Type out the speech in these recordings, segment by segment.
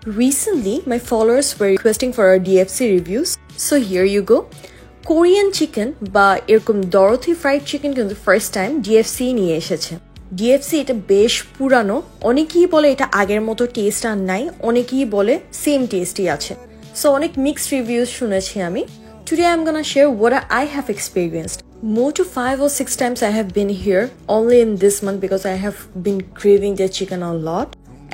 Recently, my followers were requesting for our DFC reviews, so here you go. Korean chicken বা এরকম Dorothy fried chicken কিন্তু first time DFC নিয়ে এসেছে। DFC এটা বেশ পুরানো, অনেকেই বলে এটা আগের মতো টেস্ট আর নাই, অনেকেই বলে সেম টেস্টই আছে। সো অনেক মিক্সড রিভিউজ শুনেছি আমি। Today I'm gonna share what I have experienced. More to 5 or 6 times I have been here only in this month because I have been craving their chicken a lot.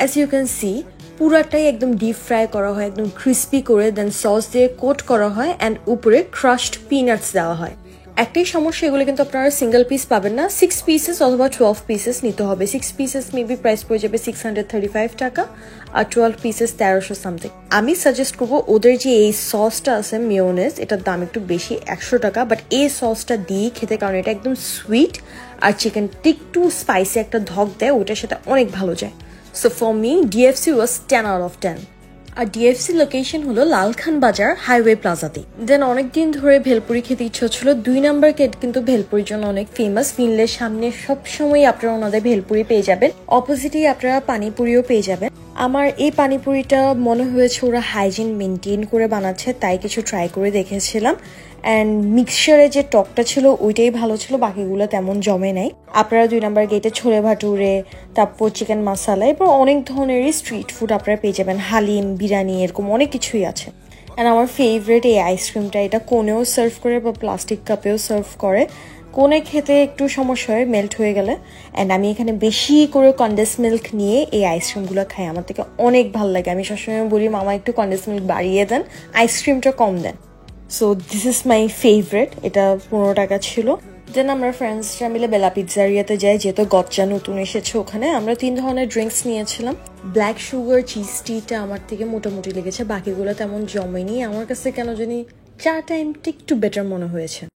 As you can see, পুরাটাই একদম deep fry করা হয়, একদম crispy করে, দেন sauce দিয়ে coat করা হয় and উপরে ক্রাশড পিনাটস দেওয়া হয়। একটাই সমস্যা, এগুলো কিন্তু আপনারা সিঙ্গেল পিস পাবেন না, 6 পিসেস অথবা 12 পিসেস নিতে হবে। 6 পিসেস মেবি প্রাইস পড়ে যাবে 635 টাকা, আর 12 পিসেস 1300 সামথিং। আমি সাজেস্ট করবো ওদের যে এই সসটা আছে মেয়োনেজ, এটার দাম একটু বেশি, 100 টাকা, বাট এই সসটা দিয়ে খেতে, কারণ এটা একদম সুইট আর চিকেন একটু স্পাইসি একটা ধক দেয়, ওটার সাথে অনেক ভালো যায়। So for me, DFC was 10 out of 10. আর DFC লোকেশন হলো লালখান বাজার হাইওয়ে প্লাজাতে। দেন অনেকদিন ধরে ভেলপুরি খেতে ইচ্ছা ছিল। 2 নাম্বার গেট কিন্তু ভেলপুরির জন্য অনেক ফেমাস। ফিনলের সামনে সবসময় আপনারা ওনাদের ভেলপুরি পেয়ে যাবেন, অপোজিটেই আপনারা পানিপুরিও পেয়ে যাবেন। আমার এই পানিপুরিটা মনে হয়েছে ওরা হাইজিন মেনটেন করে বানাচ্ছে, তাই কিছু ট্রাই করে দেখেছিলাম। অ্যান্ড মিক্সচারে যে টকটা ছিল ওইটাই ভালো ছিল, বাকিগুলো তেমন জমে নাই। আপনারা 2 নাম্বার গেটে ছোলে ভাটুরে, তারপর চিকেন মশলা, এরপর অনেক ধরনেরই স্ট্রিট ফুড আপনারা পেয়ে যাবেন, হালিম, বিরিয়ানি, এরকম অনেক কিছুই আছে। অ্যান্ড আমার ফেভারিট এই আইসক্রিমটা, এটা কোনেও সার্ভ করে বা প্লাস্টিক কাপেও সার্ভ করে। কোনে খেতে একটু সমস্যা হয় মেল্ট হয়ে গেলে, অ্যান্ড আমি এখানে বেশি করে কন্ডেন্স মিল্ক নিয়ে এই আইসক্রিমগুলো খাই, আমার থেকে অনেক ভালো লাগে। আমি সবসময় বলি মামা একটু কন্ডেন্স মিল্ক বাড়িয়ে দেন, আইসক্রিমটা কম দেন। So this is my favourite. এটা 15 টাকা ছিল। দেন আমরা ফ্রেন্ডসরা মিলে বেলা পিৎজারিয়াতে যাই, যেহেতু গচ্চা নতুন এসেছে ওখানে। আমরা 3 ধরনের ড্রিঙ্কস নিয়েছিলাম। ব্ল্যাক সুগার চিজ টিটা আমার থেকে মোটামুটি লেগেছে, বাকিগুলো তেমন জমেনি। আমার কাছে কেন জানি চাটা একটু বেটার মনে হয়েছে।